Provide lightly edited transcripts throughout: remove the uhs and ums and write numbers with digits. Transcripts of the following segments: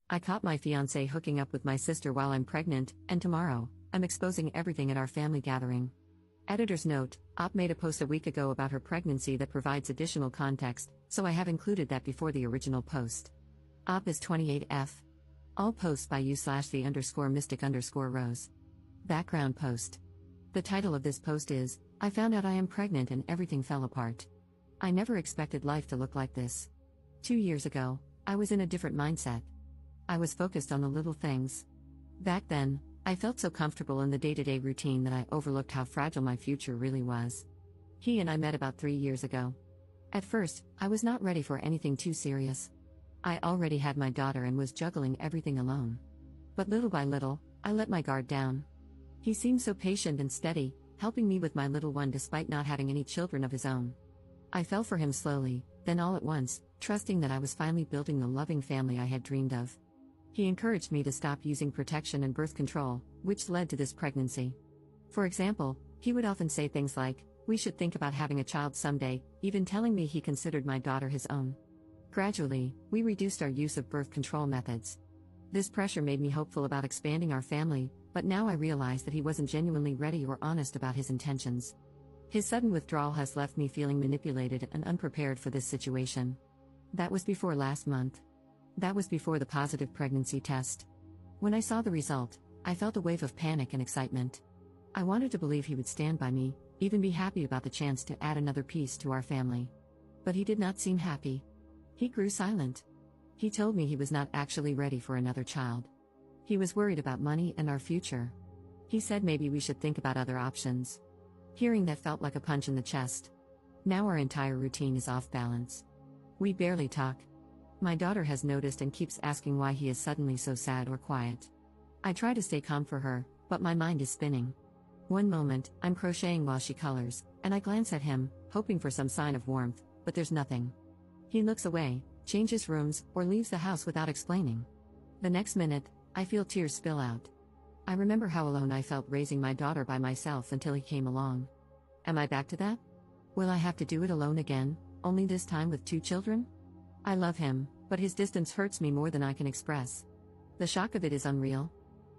I caught my fiancé hooking up with my sister while I'm pregnant, and tomorrow, I'm exposing everything at our family gathering. Editor's note: Op made a post a week ago about her pregnancy that provides additional context, so I have included that before the original post. Op is 28F. All posts by you/the_mystic_rose. Background post. The title of this post is, I found out I am pregnant and everything fell apart. I never expected life to look like this. 2 years ago, I was in a different mindset. I was focused on the little things. Back then, I felt so comfortable in the day-to-day routine that I overlooked how fragile my future really was. He and I met about 3 years ago. At first, I was not ready for anything too serious. I already had my daughter and was juggling everything alone. But little by little, I let my guard down. He seemed so patient and steady, helping me with my little one despite not having any children of his own. I fell for him slowly, then all at once, trusting that I was finally building the loving family I had dreamed of. He encouraged me to stop using protection and birth control, which led to this pregnancy. For example, he would often say things like, "We should think about having a child someday," even telling me he considered my daughter his own. Gradually, we reduced our use of birth control methods. This pressure made me hopeful about expanding our family, but now I realize that he wasn't genuinely ready or honest about his intentions. His sudden withdrawal has left me feeling manipulated and unprepared for this situation. That was before last month. That was before the positive pregnancy test. When I saw the result, I felt a wave of panic and excitement. I wanted to believe he would stand by me, even be happy about the chance to add another piece to our family. But he did not seem happy. He grew silent. He told me he was not actually ready for another child. He was worried about money and our future. He said maybe we should think about other options. Hearing that felt like a punch in the chest. Now our entire routine is off balance. We barely talk. My daughter has noticed and keeps asking why he is suddenly so sad or quiet. I try to stay calm for her, but my mind is spinning. One moment, I'm crocheting while she colors, and I glance at him, hoping for some sign of warmth, but there's nothing. He looks away, changes rooms, or leaves the house without explaining. The next minute, I feel tears spill out. I remember how alone I felt raising my daughter by myself until he came along. Am I back to that? Will I have to do it alone again, only this time with 2 children? I love him, but his distance hurts me more than I can express. The shock of it is unreal.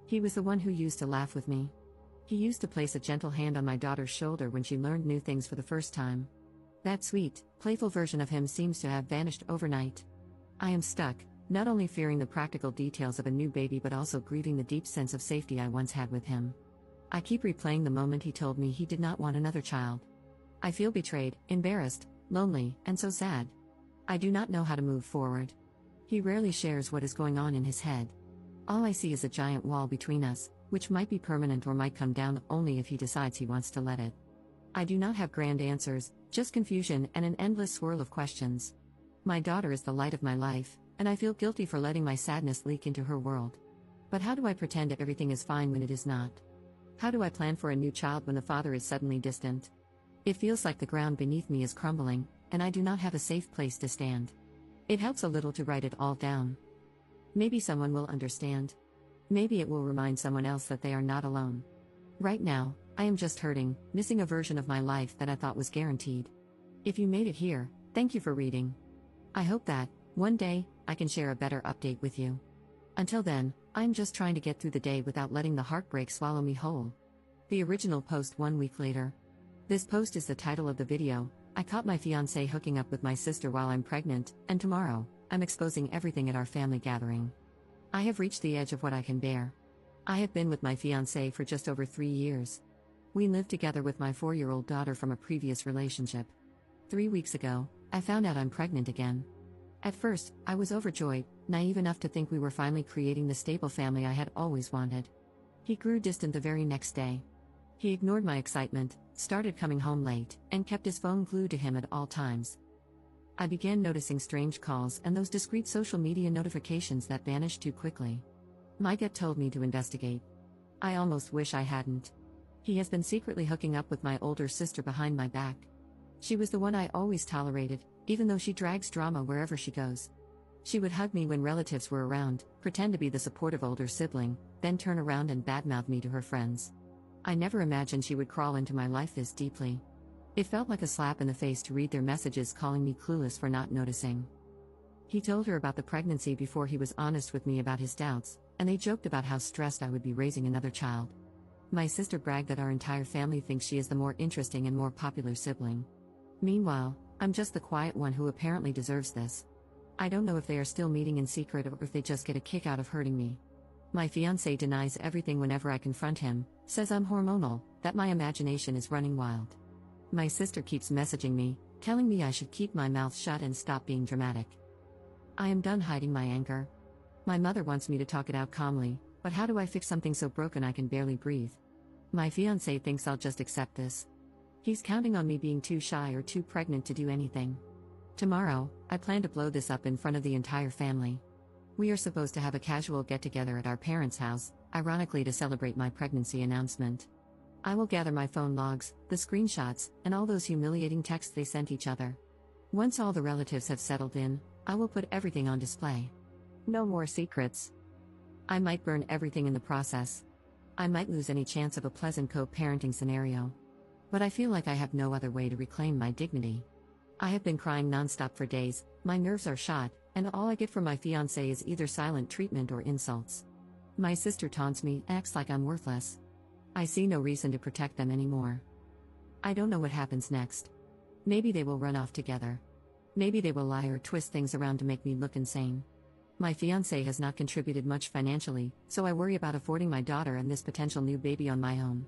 He was the one who used to laugh with me. He used to place a gentle hand on my daughter's shoulder when she learned new things for the first time. That sweet, playful version of him seems to have vanished overnight. I am stuck, not only fearing the practical details of a new baby but also grieving the deep sense of safety I once had with him. I keep replaying the moment he told me he did not want another child. I feel betrayed, embarrassed, lonely, and so sad. I do not know how to move forward. He rarely shares what is going on in his head. All I see is a giant wall between us, which might be permanent or might come down only if he decides he wants to let it. I do not have grand answers, just confusion and an endless swirl of questions. My daughter is the light of my life, and I feel guilty for letting my sadness leak into her world. But how do I pretend everything is fine when it is not? How do I plan for a new child when the father is suddenly distant? It feels like the ground beneath me is crumbling, and I do not have a safe place to stand. It helps a little to write it all down. Maybe someone will understand. Maybe it will remind someone else that they are not alone. Right now, I am just hurting, missing a version of my life that I thought was guaranteed. If you made it here, thank you for reading. I hope that, one day, I can share a better update with you. Until then, I'm just trying to get through the day without letting the heartbreak swallow me whole. The original post 1 week later. This post is the title of the video. I caught my fiancé hooking up with my sister while I'm pregnant, and tomorrow, I'm exposing everything at our family gathering. I have reached the edge of what I can bear. I have been with my fiancé for just over 3 years. We lived together with my 4-year-old daughter from a previous relationship. 3 weeks ago, I found out I'm pregnant again. At first, I was overjoyed, naive enough to think we were finally creating the stable family I had always wanted. He grew distant the very next day. He ignored my excitement, started coming home late, and kept his phone glued to him at all times. I began noticing strange calls and those discreet social media notifications that vanished too quickly. My gut told me to investigate. I almost wish I hadn't. He has been secretly hooking up with my older sister behind my back. She was the one I always tolerated, even though she drags drama wherever she goes. She would hug me when relatives were around, pretend to be the supportive older sibling, then turn around and badmouth me to her friends. I never imagined she would crawl into my life this deeply. It felt like a slap in the face to read their messages calling me clueless for not noticing. He told her about the pregnancy before he was honest with me about his doubts, and they joked about how stressed I would be raising another child. My sister bragged that our entire family thinks she is the more interesting and more popular sibling. Meanwhile, I'm just the quiet one who apparently deserves this. I don't know if they are still meeting in secret or if they just get a kick out of hurting me. My fiancé denies everything whenever I confront him, says I'm hormonal, that my imagination is running wild. My sister keeps messaging me, telling me I should keep my mouth shut and stop being dramatic. I am done hiding my anger. My mother wants me to talk it out calmly, but how do I fix something so broken I can barely breathe? My fiancé thinks I'll just accept this. He's counting on me being too shy or too pregnant to do anything. Tomorrow, I plan to blow this up in front of the entire family. We are supposed to have a casual get-together at our parents' house, ironically to celebrate my pregnancy announcement. I will gather my phone logs, the screenshots, and all those humiliating texts they sent each other. Once all the relatives have settled in, I will put everything on display. No more secrets. I might burn everything in the process. I might lose any chance of a pleasant co-parenting scenario. But I feel like I have no other way to reclaim my dignity. I have been crying nonstop for days, my nerves are shot, and all I get from my fiancé is either silent treatment or insults. My sister taunts me, acts like I'm worthless. I see no reason to protect them anymore. I don't know what happens next. Maybe they will run off together. Maybe they will lie or twist things around to make me look insane. My fiancé has not contributed much financially, so I worry about affording my daughter and this potential new baby on my own.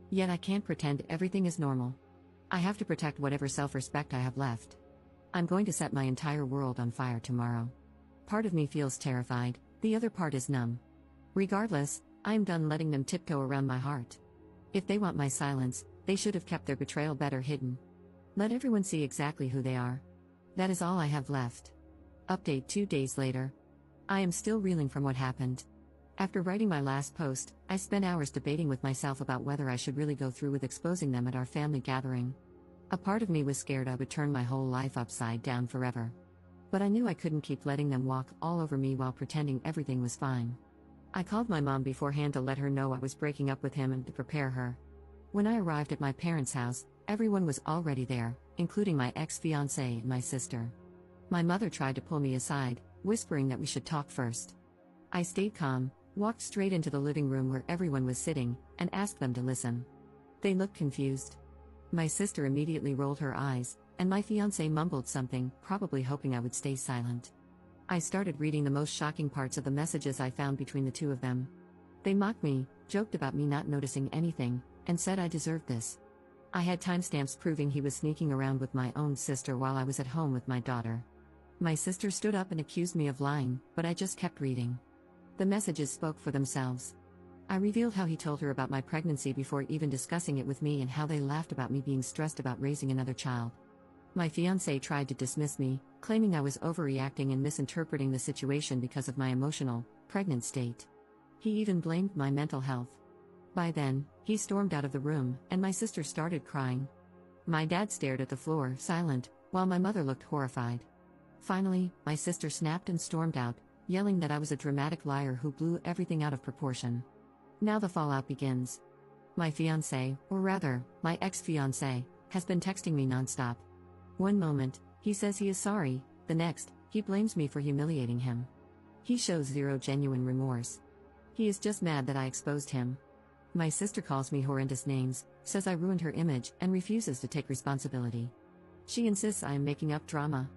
Yet I can't pretend everything is normal. I have to protect whatever self-respect I have left. I'm going to set my entire world on fire tomorrow. Part of me feels terrified, the other part is numb. Regardless, I am done letting them tiptoe around my heart. If they want my silence, they should have kept their betrayal better hidden. Let everyone see exactly who they are. That is all I have left. Update 2 days later. I am still reeling from what happened. After writing my last post, I spent hours debating with myself about whether I should really go through with exposing them at our family gathering. A part of me was scared I would turn my whole life upside down forever. But I knew I couldn't keep letting them walk all over me while pretending everything was fine. I called my mom beforehand to let her know I was breaking up with him and to prepare her. When I arrived at my parents' house, everyone was already there, including my ex-fiancé and my sister. My mother tried to pull me aside, whispering that we should talk first. I stayed calm, walked straight into the living room where everyone was sitting, and asked them to listen. They looked confused. My sister immediately rolled her eyes, and my fiancé mumbled something, probably hoping I would stay silent. I started reading the most shocking parts of the messages I found between the two of them. They mocked me, joked about me not noticing anything, and said I deserved this. I had timestamps proving he was sneaking around with my own sister while I was at home with my daughter. My sister stood up and accused me of lying, but I just kept reading. The messages spoke for themselves. I revealed how he told her about my pregnancy before even discussing it with me and how they laughed about me being stressed about raising another child. My fiancé tried to dismiss me, claiming I was overreacting and misinterpreting the situation because of my emotional, pregnant state. He even blamed my mental health. By then, he stormed out of the room, and my sister started crying. My dad stared at the floor, silent, while my mother looked horrified. Finally, my sister snapped and stormed out, yelling that I was a dramatic liar who blew everything out of proportion. Now the fallout begins. My fiancé, or rather, my ex-fiancé, has been texting me nonstop. One moment, he says he is sorry, the next, he blames me for humiliating him. He shows zero genuine remorse. He is just mad that I exposed him. My sister calls me horrendous names, says I ruined her image, and refuses to take responsibility. She insists I am making up drama.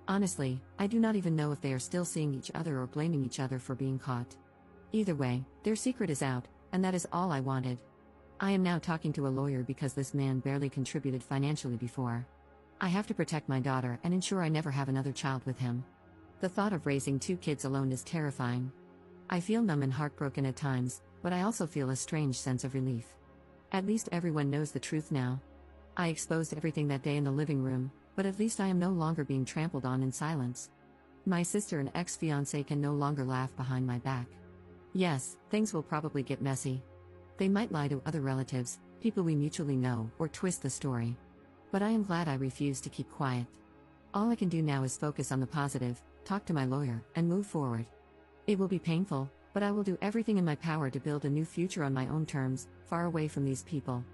Honestly, I do not even know if they are still seeing each other or blaming each other for being caught. Either way, their secret is out, and that is all I wanted. I am now talking to a lawyer because this man barely contributed financially before. I have to protect my daughter and ensure I never have another child with him. The thought of raising 2 kids alone is terrifying. I feel numb and heartbroken at times, but I also feel a strange sense of relief. At least everyone knows the truth now. I exposed everything that day in the living room, but at least I am no longer being trampled on in silence. My sister and ex-fiancé can no longer laugh behind my back. Yes, things will probably get messy. They might lie to other relatives, people we mutually know, or twist the story. But I am glad I refused to keep quiet. All I can do now is focus on the positive, talk to my lawyer, and move forward. It will be painful, but I will do everything in my power to build a new future on my own terms, far away from these people.